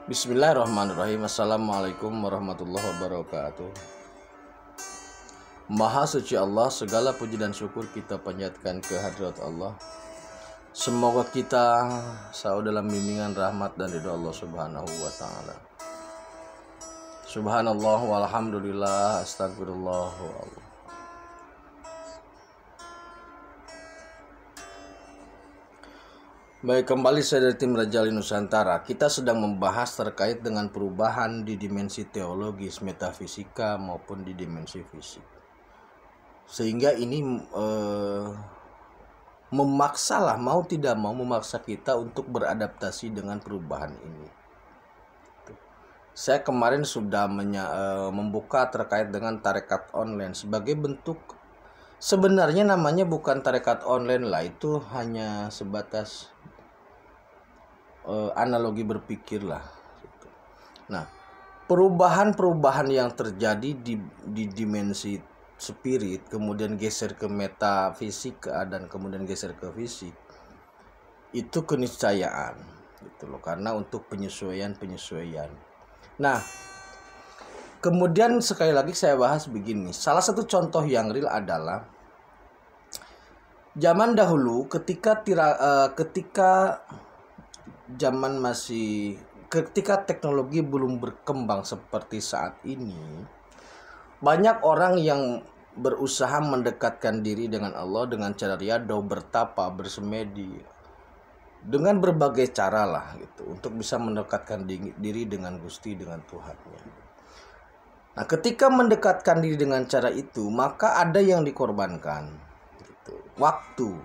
Bismillahirrahmanirrahim. Assalamualaikum warahmatullahi wabarakatuh. Maha suci Allah, segala puji dan syukur kita panjatkan ke hadirat Allah. Semoga kita selalu dalam bimbingan rahmat dan ridha Allah Subhanahu wa taala. Subhanallah walhamdulillah astagfirullah Allah. Baik, kembali saya dari tim Rajali Nusantara. Kita sedang membahas terkait dengan perubahan di dimensi teologis, metafisika maupun di dimensi fisik. Sehingga ini memaksalah, mau tidak mau memaksa kita untuk beradaptasi dengan perubahan ini. Saya kemarin sudah membuka terkait dengan tarekat online sebagai bentuk, sebenarnya namanya bukan tarekat online lah, itu hanya sebatas analogi berpikir lah. Nah, perubahan-perubahan yang terjadi di dimensi spirit, kemudian geser ke metafisika dan kemudian geser ke fisik, itu keniscayaan gitu loh, karena untuk penyesuaian. Nah, kemudian sekali lagi saya bahas begini. Salah satu contoh yang real adalah zaman dahulu ketika teknologi belum berkembang seperti saat ini, banyak orang yang berusaha mendekatkan diri dengan Allah dengan cara riyadhah, bertapa, bersemedi, dengan berbagai cara lah gitu, untuk bisa mendekatkan diri dengan Gusti, dengan Tuhannya. Nah, ketika mendekatkan diri dengan cara itu, maka ada yang dikorbankan gitu, waktu.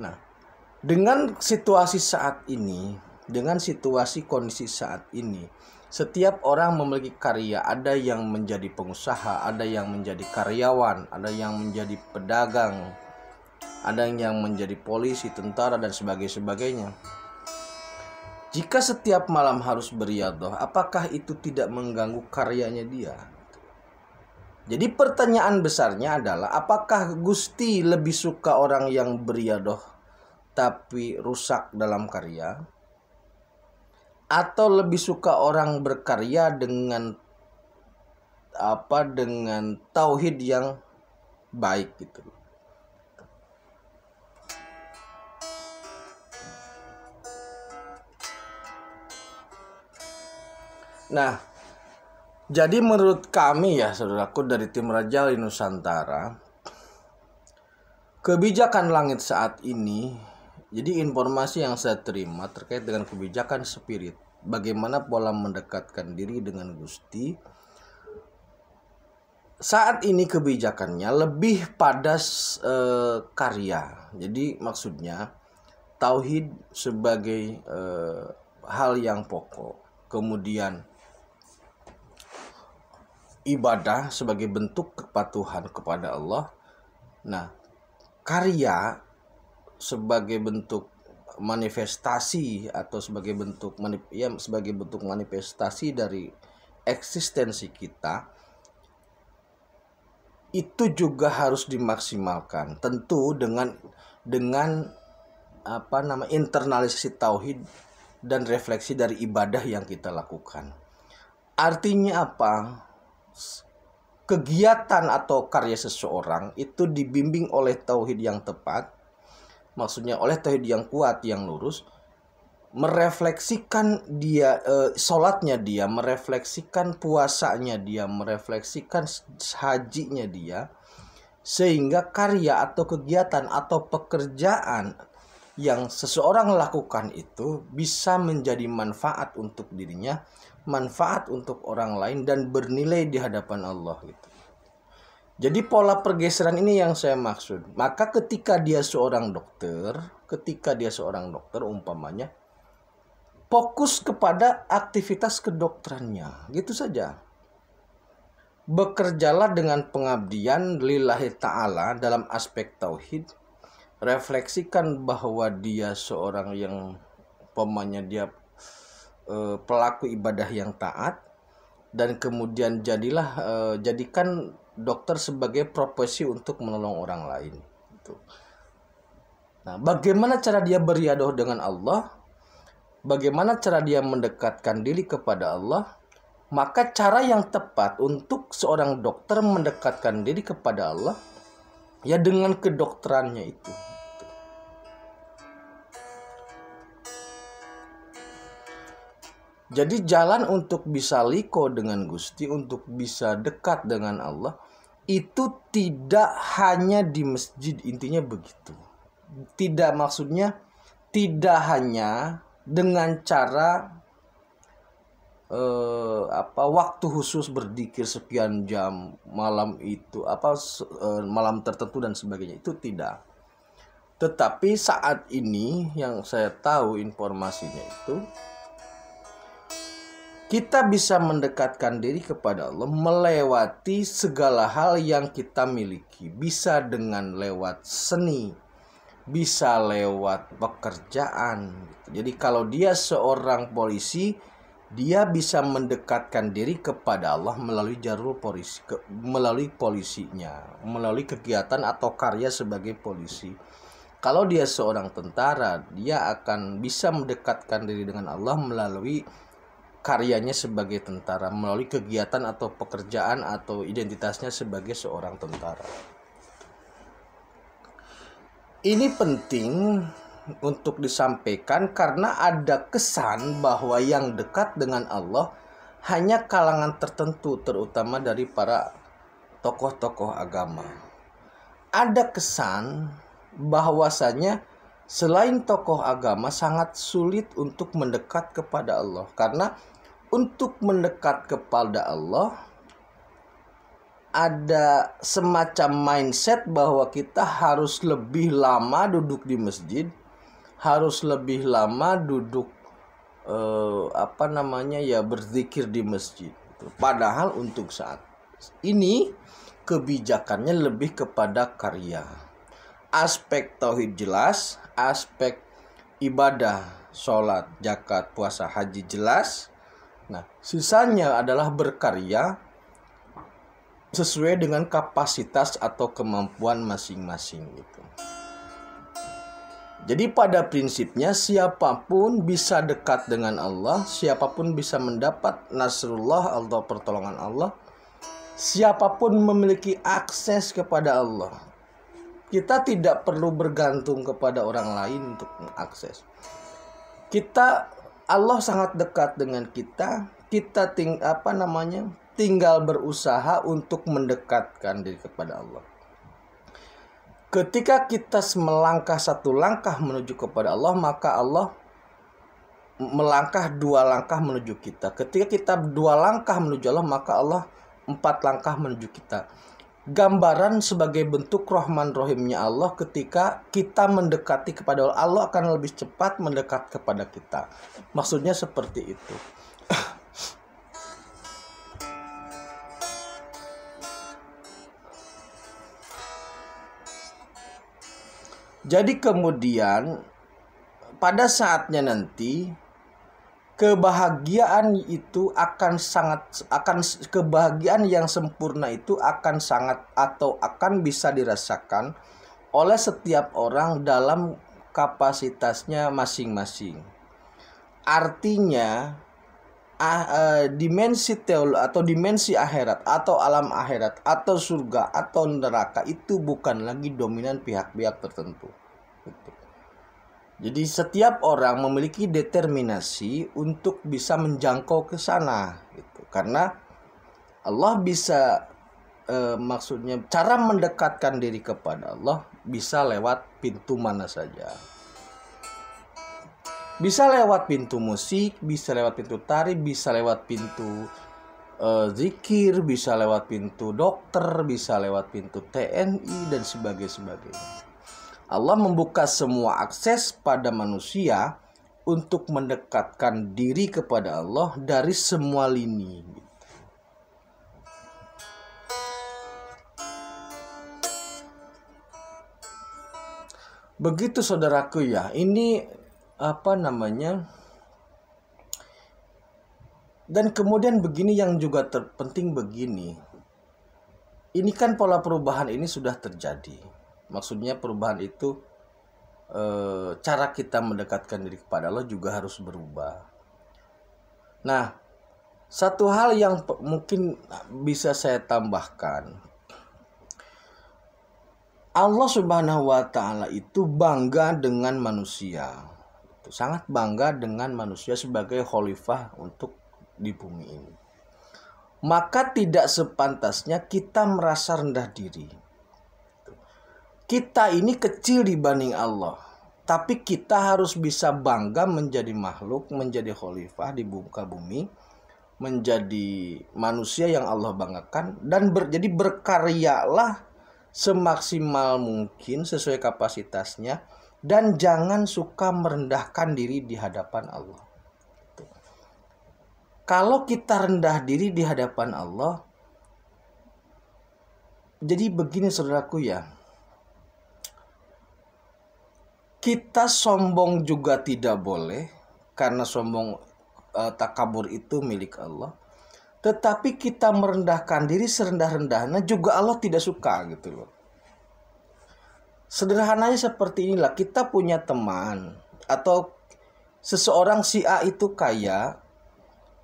Nah, dengan situasi saat ini, dengan situasi kondisi saat ini, setiap orang memiliki karya. Ada yang menjadi pengusaha, ada yang menjadi karyawan, ada yang menjadi pedagang, ada yang menjadi polisi, tentara, dan sebagainya. Jika setiap malam harus beriyadhah, apakah itu tidak mengganggu karyanya dia? Jadi pertanyaan besarnya adalah, apakah Gusti lebih suka orang yang beriyadhah tapi rusak dalam karya, atau lebih suka orang berkarya dengan tauhid yang baik gitu. Nah, jadi menurut kami ya saudaraku dari tim Rajali Nusantara, kebijakan langit saat ini, jadi informasi yang saya terima terkait dengan kebijakan spirit, bagaimana pola mendekatkan diri dengan Gusti, saat ini kebijakannya lebih pada karya. Jadi maksudnya tauhid sebagai hal yang pokok, kemudian ibadah sebagai bentuk kepatuhan kepada Allah. Nah, karya sebagai bentuk manifestasi atau sebagai bentuk manifestasi dari eksistensi kita, itu juga harus dimaksimalkan, tentu dengan internalisasi tauhid dan refleksi dari ibadah yang kita lakukan. Artinya apa? Kegiatan atau karya seseorang itu dibimbing oleh tauhid yang tepat, maksudnya oleh tauhid yang kuat, yang lurus, merefleksikan dia sholatnya dia, merefleksikan puasanya dia, merefleksikan hajinya dia, sehingga karya atau kegiatan atau pekerjaan yang seseorang lakukan itu bisa menjadi manfaat untuk dirinya, manfaat untuk orang lain, dan bernilai di hadapan Allah gitu. Jadi pola pergeseran ini yang saya maksud. Maka ketika dia seorang dokter umpamanya, fokus kepada aktivitas kedokterannya, gitu saja. Bekerjalah dengan pengabdian lillahi ta'ala dalam aspek tauhid. Refleksikan bahwa dia seorang yang umpamanya dia pelaku ibadah yang taat, dan kemudian jadikan dokter sebagai profesi untuk menolong orang lain. Nah, bagaimana cara dia beriadoh dengan Allah? bagaimana cara dia mendekatkan diri kepada Allah, maka cara yang tepat untuk seorang dokter mendekatkan diri kepada Allah ya dengan kedokterannya itu. Jadi jalan untuk bisa liko dengan Gusti, untuk bisa dekat dengan Allah, itu tidak hanya di masjid, intinya begitu. Tidak, maksudnya tidak hanya dengan cara waktu khusus berzikir sekian jam malam itu, malam tertentu dan sebagainya, itu tidak. Tetapi saat ini yang saya tahu informasinya itu, kita bisa mendekatkan diri kepada Allah melewati segala hal yang kita miliki. Bisa dengan lewat seni, bisa lewat pekerjaan. Jadi kalau dia seorang polisi, dia bisa mendekatkan diri kepada Allah melalui jalur polisi, melalui polisinya, melalui kegiatan atau karya sebagai polisi. Kalau dia seorang tentara, dia akan bisa mendekatkan diri dengan Allah melalui karyanya sebagai tentara, melalui kegiatan atau pekerjaan atau identitasnya sebagai seorang tentara. Ini penting untuk disampaikan karena ada kesan bahwa yang dekat dengan Allah hanya kalangan tertentu, terutama dari para tokoh-tokoh agama. Ada kesan bahwasanya selain tokoh agama sangat sulit untuk mendekat kepada Allah, karena untuk mendekat kepada Allah ada semacam mindset bahwa kita harus lebih lama duduk di masjid, harus lebih lama duduk berzikir di masjid. Padahal untuk saat ini kebijakannya lebih kepada karya. Aspek tauhid jelas, aspek ibadah, sholat, zakat, puasa, haji jelas. Nah, sisanya adalah berkarya sesuai dengan kapasitas atau kemampuan masing-masing gitu. Jadi pada prinsipnya siapapun bisa dekat dengan Allah, siapapun bisa mendapat nasrullah atau pertolongan Allah, siapapun memiliki akses kepada Allah. Kita tidak perlu bergantung kepada orang lain untuk mengakses. Allah sangat dekat dengan kita. Kita tinggal berusaha untuk mendekatkan diri kepada Allah. Ketika kita melangkah satu langkah menuju kepada Allah, maka Allah melangkah 2 langkah menuju kita. Ketika kita 2 langkah menuju Allah, maka Allah 4 langkah menuju kita. Gambaran sebagai bentuk Rahman Rahimnya Allah, ketika kita mendekati kepada Allah, Allah akan lebih cepat mendekat kepada kita. Maksudnya seperti itu. Jadi kemudian pada saatnya nanti kebahagiaan itu kebahagiaan yang sempurna itu akan bisa dirasakan oleh setiap orang dalam kapasitasnya masing-masing. Artinya dimensi dimensi akhirat atau alam akhirat atau surga atau neraka itu bukan lagi dominan pihak-pihak tertentu. Jadi setiap orang memiliki determinasi untuk bisa menjangkau ke sana gitu. Karena Allah bisa maksudnya cara mendekatkan diri kepada Allah bisa lewat pintu mana saja. Bisa lewat pintu musik, bisa lewat pintu tari, bisa lewat pintu zikir, bisa lewat pintu dokter, bisa lewat pintu TNI dan sebagainya. Allah membuka semua akses pada manusia untuk mendekatkan diri kepada Allah dari semua lini. Begitu saudaraku ya, ini dan kemudian begini yang juga terpenting begini. Ini kan pola perubahan ini sudah terjadi. Maksudnya perubahan itu cara kita mendekatkan diri kepada Allah juga harus berubah. Nah, satu hal yang mungkin bisa saya tambahkan, Allah Subhanahu wa Ta'ala itu bangga dengan manusia, sangat bangga dengan manusia sebagai khalifah untuk di bumi ini. Maka tidak sepantasnya kita merasa rendah diri. Kita ini kecil dibanding Allah, tapi kita harus bisa bangga menjadi makhluk, menjadi khalifah di muka bumi, menjadi manusia yang Allah banggakan, dan jadi berkaryalah semaksimal mungkin sesuai kapasitasnya, dan jangan suka merendahkan diri di hadapan Allah. Kalau kita rendah diri di hadapan Allah, jadi begini saudaraku ya, kita sombong juga tidak boleh, karena sombong takabur itu milik Allah. Tetapi kita merendahkan diri serendah-rendahnya juga Allah tidak suka gitu loh. Sederhananya seperti inilah, kita punya teman atau seseorang si A itu kaya,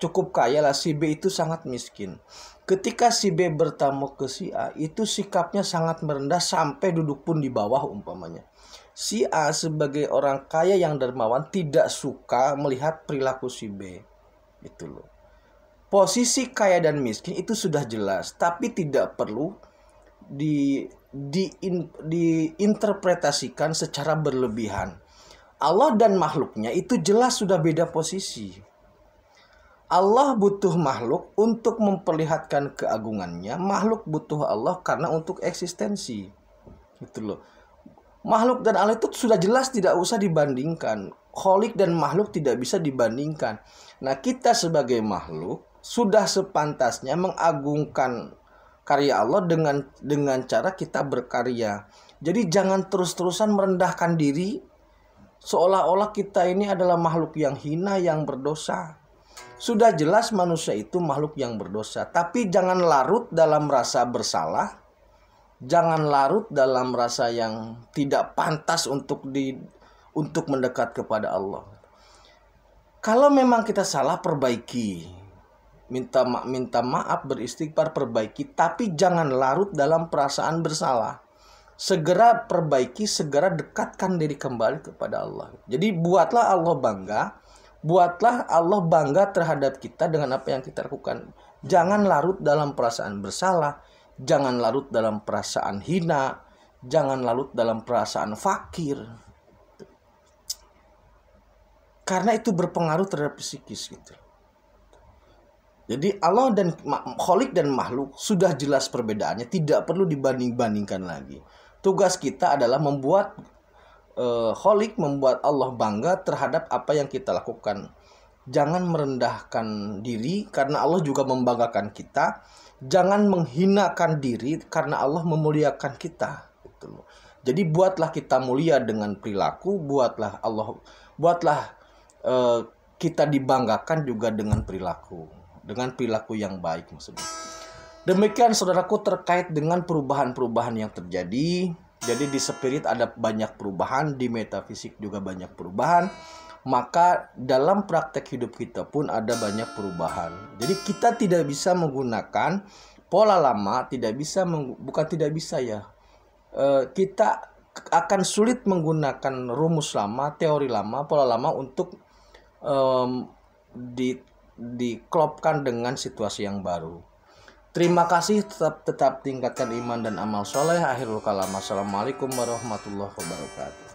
cukup kaya lah, si B itu sangat miskin. Ketika si B bertamu ke si A, itu sikapnya sangat merendah sampai duduk pun di bawah umpamanya. Si A sebagai orang kaya yang dermawan tidak suka melihat perilaku si B. Itu loh. Posisi kaya dan miskin itu sudah jelas, tapi tidak perlu diinterpretasikan secara berlebihan. Allah dan makhluknya itu jelas sudah beda posisi. Allah butuh makhluk untuk memperlihatkan keagungannya, makhluk butuh Allah karena untuk eksistensi. Gitu loh. Makhluk dan Allah itu sudah jelas tidak usah dibandingkan. Kholik dan makhluk tidak bisa dibandingkan. Nah, kita sebagai makhluk sudah sepantasnya mengagungkan karya Allah dengan cara kita berkarya. Jadi jangan terus-terusan merendahkan diri seolah-olah kita ini adalah makhluk yang hina, yang berdosa. Sudah jelas manusia itu makhluk yang berdosa, tapi jangan larut dalam rasa bersalah. Jangan larut dalam rasa yang tidak pantas untuk mendekat kepada Allah. Kalau memang kita salah, perbaiki. Minta maaf, beristighfar, perbaiki. Tapi jangan larut dalam perasaan bersalah. Segera perbaiki, segera dekatkan diri kembali kepada Allah. Jadi buatlah Allah bangga. Buatlah Allah bangga terhadap kita dengan apa yang kita lakukan. Jangan larut dalam perasaan bersalah. Jangan larut dalam perasaan hina. Jangan larut dalam perasaan fakir. Karena itu berpengaruh terhadap psikis gitu. Jadi Allah dan kholik dan makhluk sudah jelas perbedaannya. Tidak perlu dibanding-bandingkan lagi. Tugas kita adalah membuat kholik, membuat Allah bangga terhadap apa yang kita lakukan. Jangan merendahkan diri karena Allah juga membanggakan kita. Jangan menghinakan diri karena Allah memuliakan kita. Gitu. Jadi buatlah kita mulia dengan perilaku, buatlah kita dibanggakan juga dengan perilaku yang baik maksudnya. Demikian saudaraku terkait dengan perubahan-perubahan yang terjadi. Jadi di spirit ada banyak perubahan, di metafisik juga banyak perubahan. Maka dalam praktek hidup kita pun ada banyak perubahan. Jadi kita tidak bisa menggunakan pola lama, kita akan sulit menggunakan rumus lama, teori lama, pola lama untuk diklopkan dengan situasi yang baru. Terima kasih, tetap tingkatkan iman dan amal soleh. Akhirul kalam. Assalamualaikum warahmatullahi wabarakatuh.